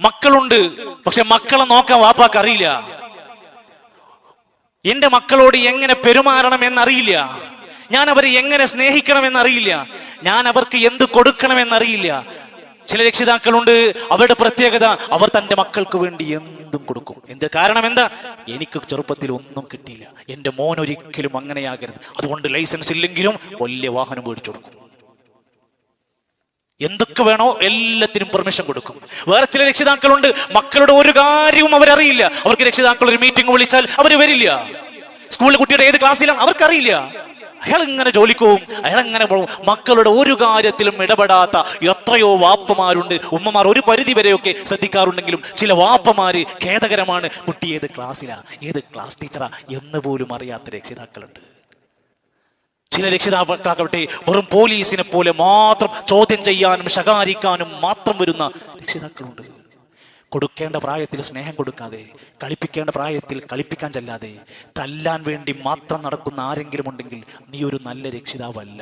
മക്കളുണ്ട്, പക്ഷെ മക്കളെ നോക്കാൻ വാപ്പാക്ക് അറിയില്ല. എന്റെ മക്കളോട് എങ്ങനെ പെരുമാറണം എന്നറിയില്ല, ഞാൻ അവരെ എങ്ങനെ സ്നേഹിക്കണമെന്നറിയില്ല, ഞാൻ അവർക്ക് എന്ത് കൊടുക്കണമെന്നറിയില്ല. ചില രക്ഷിതാക്കളുണ്ട്, അവരുടെ പ്രത്യേകത അവർ തന്റെ മക്കൾക്ക് വേണ്ടി എന്തും കൊടുക്കും. എന്ത് കാരണം എന്താ? എനിക്ക് ചെറുപ്പത്തിൽ ഒന്നും കിട്ടിയില്ല, എന്റെ മോൻ ഒരിക്കലും അങ്ങനെയാകരുത്, അതുകൊണ്ട് ലൈസൻസ് ഇല്ലെങ്കിലും വലിയ വാഹനം മേടിച്ചു കൊടുക്കും. എന്തൊക്കെ വേണോ എല്ലാത്തിനും പെർമിഷൻ കൊടുക്കും. വേറെ ചില രക്ഷിതാക്കളുണ്ട്, മക്കളുടെ ഒരു കാര്യവും അവരറിയില്ല. അവർക്ക് രക്ഷിതാക്കൾ ഒരു മീറ്റിംഗ് വിളിച്ചാൽ അവർ വരില്ല. സ്കൂളിലെ കുട്ടിയുടെ ഏത് ക്ലാസ്സിലാണ് അവർക്കറിയില്ല. അയാൾ ഇങ്ങനെ ജോലിക്ക് പോവും, അയാൾ ഇങ്ങനെ പോകും. മക്കളുടെ ഒരു കാര്യത്തിലും ഇടപെടാത്ത എത്രയോ വാപ്പമാരുണ്ട്. ഉമ്മമാർ ഒരു പരിധി വരെയൊക്കെ ശ്രദ്ധിക്കാറുണ്ടെങ്കിലും ചില വാപ്പമാര് ഖേദകരമാണ്. കുട്ടി ഏത് ക്ലാസ്സിലാ, ഏത് ക്ലാസ് ടീച്ചറാ എന്ന് പോലും അറിയാത്ത രക്ഷിതാക്കളുണ്ട്. ചില രക്ഷിതാക്കളാകട്ടെ വെറും പോലീസിനെ പോലെ മാത്രം ചോദ്യം ചെയ്യാനും ശകാരിക്കാനും മാത്രം വരുന്ന രക്ഷിതാക്കളുണ്ട്. കൊടുക്കേണ്ട പ്രായത്തിൽ സ്നേഹം കൊടുക്കാതെ, കളിപ്പിക്കേണ്ട പ്രായത്തിൽ കളിപ്പിക്കാൻ ചെല്ലാതെ, തല്ലാൻ വേണ്ടി മാത്രം നടക്കുന്ന ആരെങ്കിലും ഉണ്ടെങ്കിൽ നീ ഒരു നല്ല രക്ഷിതാവല്ല.